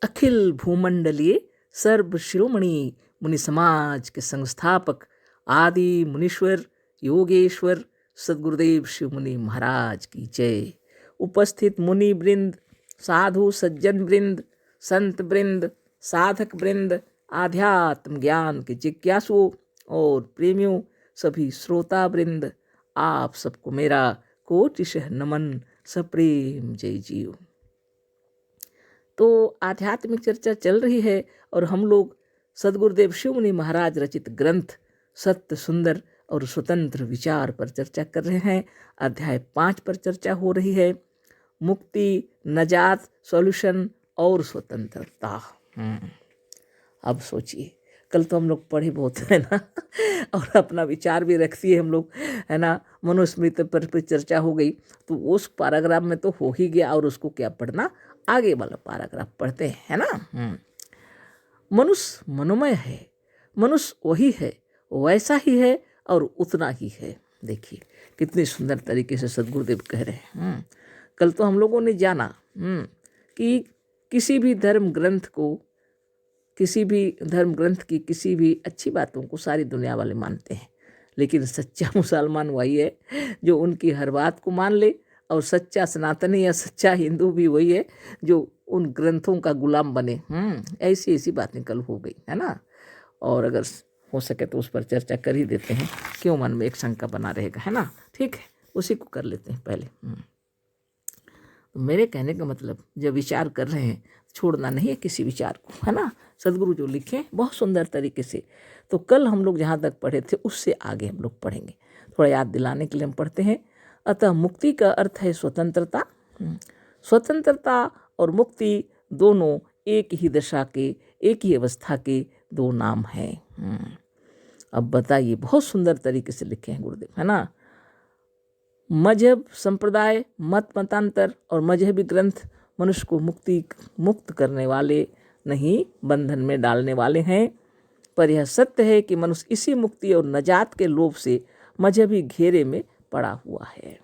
अखिल भूमंडलीय सर्व शिरोमणि मुनि समाज के संस्थापक आदि मुनीश्वर योगेश्वर सदगुरुदेव शिव मुनि महाराज की जय। उपस्थित मुनि वृंद, साधु सज्जन वृंद, संत वृंद, साधक वृंद, आध्यात्म ज्ञान के जिज्ञासुओं और प्रेमियों, सभी श्रोता वृंद, आप सबको मेरा कोटिशः नमन, सप्रेम जय जीव। तो आध्यात्मिक चर्चा चल रही है और हम लोग सदगुरुदेव शिव मुनि महाराज रचित ग्रंथ सत्य सुंदर और स्वतंत्र विचार पर चर्चा कर रहे हैं। अध्याय 5 पर चर्चा हो रही है, मुक्ति, नजात, सॉल्यूशन और स्वतंत्रता। अब सोचिए, कल तो हम लोग पढ़े बहुत है ना और अपना विचार भी रखती है हम लोग, है ना। मनुस्मृति पर चर्चा हो गई तो उस पैराग्राफ में तो हो ही गया, और उसको क्या पढ़ना, आगे वाला पैराग्राफ पढ़ते हैं, है ना। मनुष्य मनोमय है, मनुष्य वही है, वैसा ही है और उतना ही है। देखिए कितनी सुंदर तरीके से सदगुरुदेव कह रहे हैं। कल तो हम लोगों ने जाना कि किसी भी धर्म ग्रंथ की किसी भी अच्छी बातों को सारी दुनिया वाले मानते हैं, लेकिन सच्चा मुसलमान वही है जो उनकी हर बात को मान ले, और सच्चा सनातनी या सच्चा हिंदू भी वही है जो उन ग्रंथों का गुलाम बने। ऐसी बातें कल हो गई, है ना। और अगर हो सके तो उस पर चर्चा कर ही देते हैं, क्यों मन में एक शंका बना रहेगा, है ना। ठीक है, उसी को कर लेते हैं पहले। तो मेरे कहने का मतलब, जब विचार कर रहे हैं छोड़ना नहीं है किसी विचार को, है ना। सदगुरु जो लिखे बहुत सुंदर तरीके से, तो कल हम लोग जहाँ तक पढ़े थे उससे आगे हम लोग पढ़ेंगे। थोड़ा याद दिलाने के लिए हम पढ़ते हैं। अतः मुक्ति का अर्थ है स्वतंत्रता। स्वतंत्रता और मुक्ति दोनों एक ही दशा के, एक ही अवस्था के दो नाम हैं। अब बताइए, बहुत सुंदर तरीके से लिखे हैं गुरुदेव, है ना। मजहब, संप्रदाय, मतांतर और मजहबी ग्रंथ मनुष्य को मुक्त करने वाले नहीं, बंधन में डालने वाले हैं। पर यह सत्य है कि मनुष्य इसी मुक्ति और नजात के लोभ से मजहबी घेरे में पड़ा हुआ है।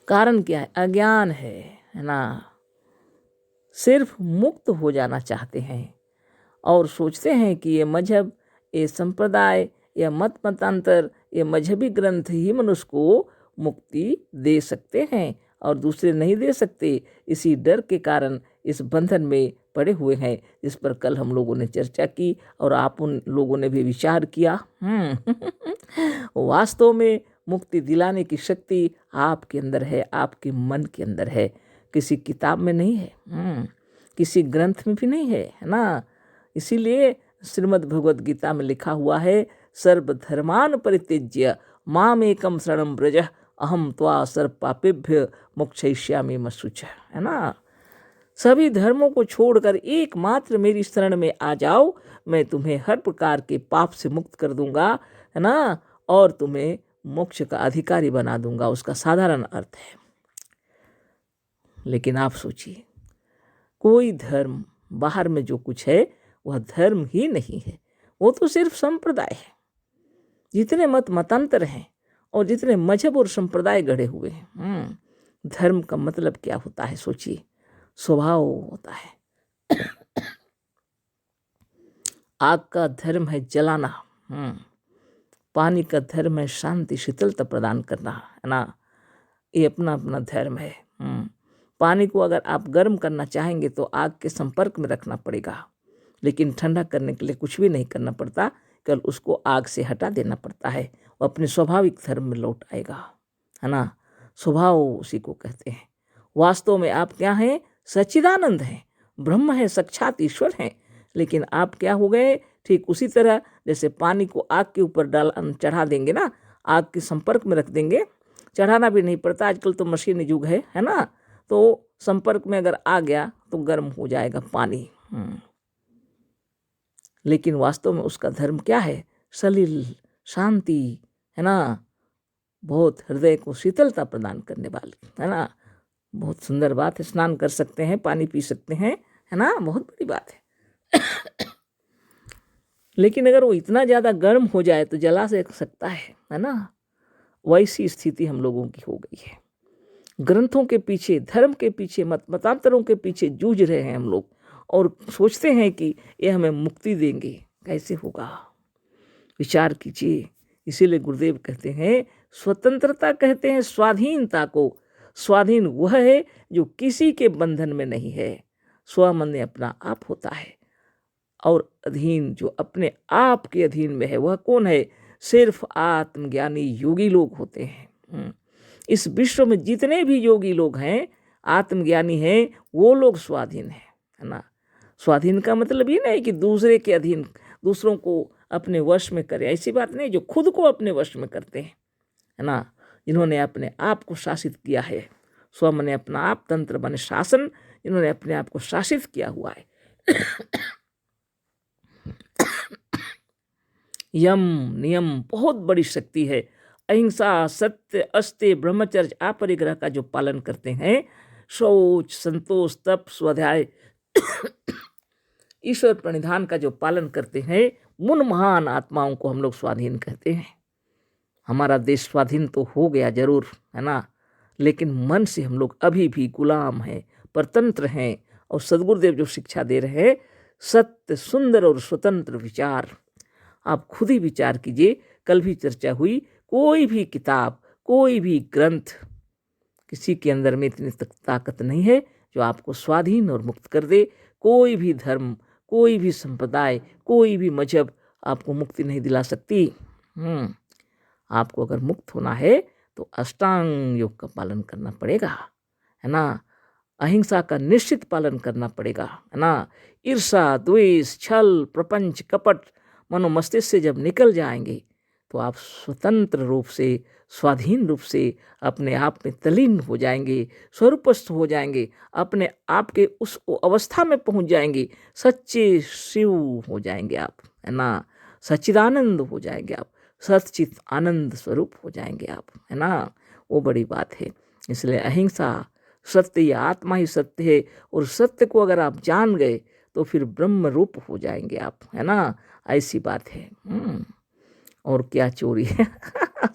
कारण क्या है? अज्ञान है ना। सिर्फ मुक्त हो जाना चाहते हैं और सोचते हैं कि ये मजहब, ये संप्रदाय, या मतांतर, ये मजहबी ग्रंथ ही मनुष्य को मुक्ति दे सकते हैं और दूसरे नहीं दे सकते। इसी डर के कारण इस बंधन में पड़े हुए हैं, जिस पर कल हम लोगों ने चर्चा की और आप उन लोगों ने भी विचार किया। वास्तव में मुक्ति दिलाने की शक्ति आपके अंदर है, आपके मन के अंदर है, किसी किताब में नहीं है, किसी ग्रंथ में भी नहीं है ना। इसीलिए श्रीमद् भगवद गीता में लिखा हुआ है, सर्वधर्मान परित्यज्य माम एकम शरणम व्रज अहम त्वा सर्व पापेभ्य मोक्षयिष्यामि मा शुचः, है ना। सभी धर्मों को छोड़कर एकमात्र मेरी शरण में आ जाओ, मैं तुम्हें हर प्रकार के पाप से मुक्त कर दूंगा, है ना, और तुम्हें मोक्ष का अधिकारी बना दूंगा। उसका साधारण अर्थ है। लेकिन आप सोचिए, कोई धर्म बाहर में जो कुछ है वह धर्म ही नहीं है, वो तो सिर्फ संप्रदाय है। जितने मतांतर हैं और जितने मजहब और संप्रदाय गढ़े हुए हैं, धर्म का मतलब क्या होता है? सोचिए, स्वभाव होता है। आग का धर्म है जलाना, पानी का धर्म है शांति शीतलता प्रदान करना, है ना। ये अपना अपना धर्म है। पानी को अगर आप गर्म करना चाहेंगे तो आग के संपर्क में रखना पड़ेगा, लेकिन ठंडा करने के लिए कुछ भी नहीं करना पड़ता, केवल उसको आग से हटा देना पड़ता है, वो अपने स्वाभाविक धर्म में लौट आएगा, है ना। स्वभाव उसी को कहते हैं। वास्तव में आप क्या हैं? सच्चिदानंद हैं, ब्रह्म है, साक्षात ईश्वर हैं। लेकिन आप क्या हो गए? ठीक उसी तरह जैसे पानी को आग के ऊपर चढ़ा देंगे ना, आग के संपर्क में रख देंगे, चढ़ाना भी नहीं पड़ता, आजकल तो मशीन युग है ना। तो संपर्क में अगर आ गया तो गर्म हो जाएगा पानी। लेकिन वास्तव में उसका धर्म क्या है? सलिल, शांति, है ना, बहुत हृदय को शीतलता प्रदान करने वाली, है ना। बहुत सुंदर बात है। स्नान कर सकते हैं, पानी पी सकते हैं, है ना, बहुत बड़ी बात है। लेकिन अगर वो इतना ज़्यादा गर्म हो जाए तो जला से सकता है ना। वैसी स्थिति हम लोगों की हो गई है। ग्रंथों के पीछे, धर्म के पीछे, मतांतरों के पीछे जूझ रहे हैं हम लोग और सोचते हैं कि ये हमें मुक्ति देंगे। कैसे होगा? विचार कीजिए। इसीलिए गुरुदेव कहते हैं स्वतंत्रता कहते हैं स्वाधीनता को। स्वाधीन वह है जो किसी के बंधन में नहीं है, स्वमन अपना आप होता है। और अधीन जो अपने आप के अधीन में है वह कौन है? सिर्फ आत्मज्ञानी योगी लोग होते हैं। इस विश्व में जितने भी योगी लोग हैं, आत्मज्ञानी हैं, वो लोग स्वाधीन हैं, है ना। स्वाधीन का मतलब ये नहीं कि दूसरे के अधीन, दूसरों को अपने वश में करें, ऐसी बात नहीं। जो खुद को अपने वश में करते हैं, है ना, जिन्होंने अपने आप को शासित किया है, स्वमने अपना आप, तंत्र बने शासन, जिन्होंने अपने आप को शासित किया हुआ है। यम नियम बहुत बड़ी शक्ति है। अहिंसा, सत्य, अस्त्य, ब्रह्मचर्य, अपरिग्रह का जो पालन करते हैं, शौच, संतोष, तप, स्वाध्याय, ईश्वर प्रणिधान का जो पालन करते हैं, उन महान आत्माओं को हम लोग स्वाधीन कहते हैं। हमारा देश स्वाधीन तो हो गया जरूर, है ना, लेकिन मन से हम लोग अभी भी गुलाम हैं, परतंत्र हैं। और सद्गुरुदेव जो शिक्षा दे रहे हैं, सत्य, सुंदर और स्वतंत्र विचार, आप खुद ही विचार कीजिए। कल भी चर्चा हुई, कोई भी किताब, कोई भी ग्रंथ, किसी के अंदर में इतनी ताकत नहीं है जो आपको स्वाधीन और मुक्त कर दे। कोई भी धर्म, कोई भी संप्रदाय, कोई भी मजहब आपको मुक्ति नहीं दिला सकती। आपको अगर मुक्त होना है तो अष्टांग योग का पालन करना पड़ेगा, है ना। अहिंसा का निश्चित पालन करना पड़ेगा, है ना। ईर्षा, द्वेष, छल, प्रपंच, कपट मनोमस्तिष्क से जब निकल जाएंगे तो आप स्वतंत्र रूप से, स्वाधीन रूप से अपने आप में तल्लीन हो जाएंगे, स्वरूपस्थ हो जाएंगे, अपने आप के उस अवस्था में पहुंच जाएंगे, सच्चे शिव हो जाएंगे आप, है ना। सच्चिदानंद हो जाएंगे आप, सच्चित आनंद स्वरूप हो जाएंगे आप, है ना। वो बड़ी बात है। इसलिए अहिंसा, सत्य, या आत्मा ही सत्य है, और सत्य को अगर आप जान गए तो फिर ब्रह्म रूप हो जाएंगे आप, है ना। ऐसी बात है। और क्या चोरी है?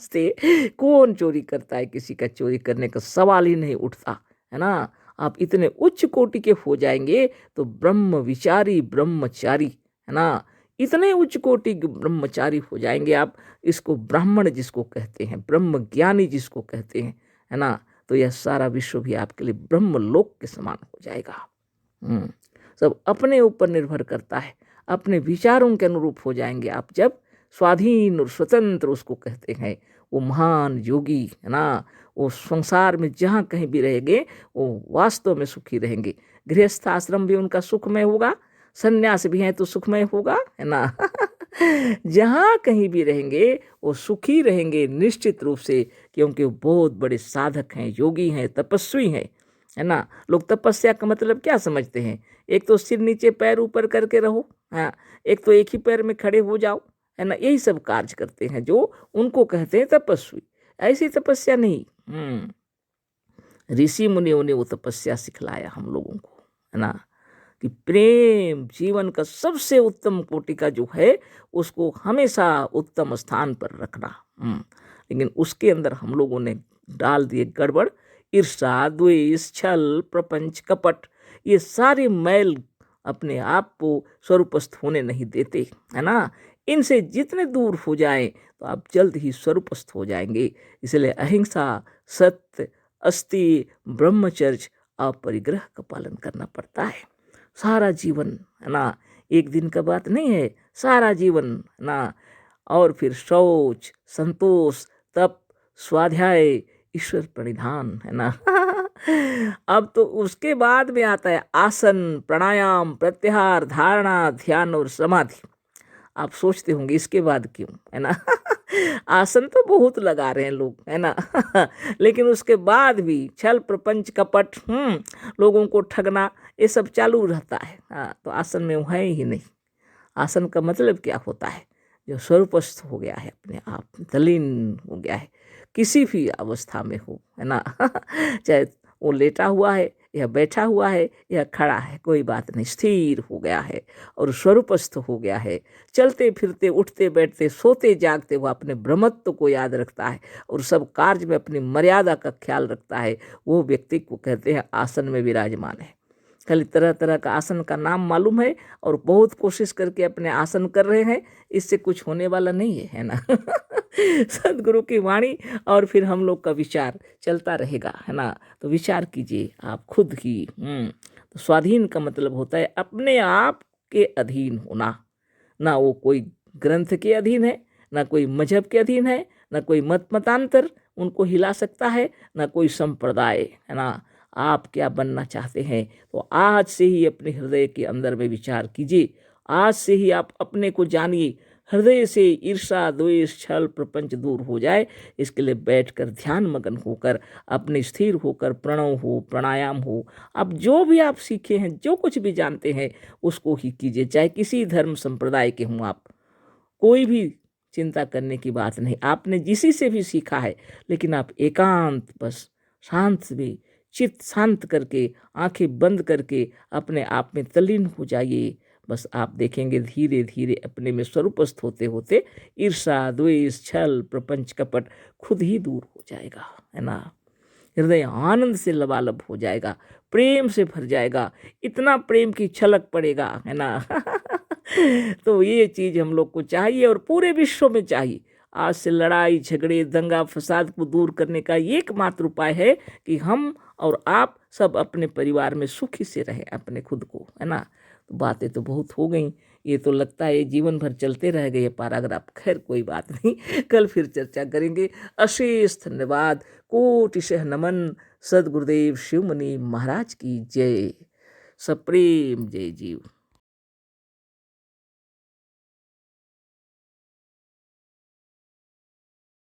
से कौन चोरी करता है? किसी का चोरी करने का सवाल ही नहीं उठता, है ना। आप इतने उच्च कोटि के हो जाएंगे तो ब्रह्म विचारी ब्रह्मचारी, है ना, इतने उच्च कोटि ब्रह्मचारी हो जाएंगे आप। इसको ब्राह्मण जिसको कहते हैं, ब्रह्म ज्ञानी जिसको कहते हैं, है ना, तो यह सारा विश्व भी आपके लिए ब्रह्म लोक के समान हो जाएगा। सब अपने ऊपर निर्भर करता है, अपने विचारों के अनुरूप हो जाएंगे आप जब स्वाधीन और स्वतंत्र उसको कहते हैं। वो महान योगी, है ना, वो संसार में जहाँ कहीं भी रहेंगे वो वास्तव में सुखी रहेंगे। गृहस्थ आश्रम भी उनका सुखमय होगा, सन्यास भी हैं तो सुखमय होगा, है ना। जहाँ कहीं भी रहेंगे वो सुखी रहेंगे निश्चित रूप से, क्योंकि वो बहुत बड़े साधक हैं, योगी हैं, तपस्वी हैं, है ना। लोग तपस्या का मतलब क्या समझते हैं? एक तो सिर नीचे पैर ऊपर करके रहो, हाँ, एक तो एक ही पैर में खड़े हो जाओ, है ना। यही सब कार्य करते हैं जो उनको कहते हैं तपस्वी। ऐसी तपस्या नहीं। ऋषि मुनियों ने वो तपस्या सिखलाया हम लोगों को, है ना, कि प्रेम जीवन का सबसे उत्तम कोटि का जो है उसको हमेशा उत्तम स्थान पर रखना। लेकिन उसके अंदर हम लोगों ने डाल दिए गड़बड़। ईर्षा, द्वेष, छल, प्रपंच, कपट, ये सारे मैल अपने आप को स्वरूपस्थ होने नहीं देते, है ना। इनसे जितने दूर हो जाएं तो आप जल्द ही स्वरूपस्थ हो जाएंगे। इसलिए अहिंसा, सत्य, अस्ति, ब्रह्मचर्य, अपरिग्रह का पालन करना पड़ता है सारा जीवन, है ना। एक दिन का बात नहीं है, सारा जीवन, है ना। और फिर शौच, संतोष, तप, स्वाध्याय, ईश्वर प्रणिधान, है ना। अब तो उसके बाद में आता है आसन, प्राणायाम, प्रत्याहार, धारणा, ध्यान और समाधि। आप सोचते होंगे इसके बाद क्यों, है ना। आसन तो बहुत लगा रहे हैं लोग, है ना। लेकिन उसके बाद भी छल, प्रपंच, कपट, लोगों को ठगना, ये सब चालू रहता है। हाँ, तो आसन में वो है ही नहीं। आसन का मतलब क्या होता है? जो स्वरूपस्थ हो गया है, अपने आप तल्लीन हो गया है, किसी भी अवस्था में हो, है ना। चाहे वो लेटा हुआ है यह बैठा हुआ है, यह खड़ा है, कोई बात नहीं, स्थिर हो गया है और स्वरूपस्थ हो गया है। चलते फिरते, उठते बैठते, सोते जागते वह अपने ब्रह्मत्व को याद रखता है और सब कार्य में अपनी मर्यादा का ख्याल रखता है। वो व्यक्ति को कहते हैं आसन में विराजमान है। खाली तरह तरह का आसन का नाम मालूम है और बहुत कोशिश करके अपने आसन कर रहे हैं, इससे कुछ होने वाला नहीं है ना। सदगुरु की वाणी और फिर हम लोग का विचार चलता रहेगा, है ना। तो विचार कीजिए आप खुद ही। तो स्वाधीन का मतलब होता है अपने आप के अधीन होना, ना वो कोई ग्रंथ के अधीन है, ना कोई मजहब के अधीन है, ना कोई मतांतर उनको हिला सकता है, ना कोई संप्रदाय, है ना। आप क्या बनना चाहते हैं तो आज से ही अपने हृदय के अंदर में विचार कीजिए। आज से ही आप अपने को जानिए, हृदय से ईर्षा द्वेष छल प्रपंच दूर हो जाए। इसके लिए बैठकर ध्यान मगन होकर अपने स्थिर होकर प्रणव हो, प्राणायाम हो, अब जो भी आप सीखे हैं, जो कुछ भी जानते हैं उसको ही कीजिए, चाहे किसी धर्म संप्रदाय के हों आप। कोई भी चिंता करने की बात नहीं, आपने जिसी से भी सीखा है, लेकिन आप एकांत बस शांत में चित्त शांत करके आंखें बंद करके अपने आप में तल्लीन हो जाइए। बस आप देखेंगे धीरे धीरे अपने में स्वरूपस्थ होते होते ईर्षा द्वेष छल प्रपंच कपट खुद ही दूर हो जाएगा, है ना। हृदय आनंद से लबालब हो जाएगा, प्रेम से भर जाएगा, इतना प्रेम की छलक पड़ेगा, है ना। तो ये चीज़ हम लोग को चाहिए और पूरे विश्व में चाहिए। आज से लड़ाई झगड़े दंगा फसाद को दूर करने का एकमात्र उपाय है कि हम और आप सब अपने परिवार में सुखी से रहें, अपने खुद को, है ना। तो बातें तो बहुत हो गई, ये तो लगता है जीवन भर चलते रह गए ये पैराग्राफ। खैर कोई बात नहीं, कल फिर चर्चा करेंगे। अशेष धन्यवाद, कोटिशः नमन। सदगुरुदेव शिवमुनि महाराज की जय। सप्रेम जय जीव।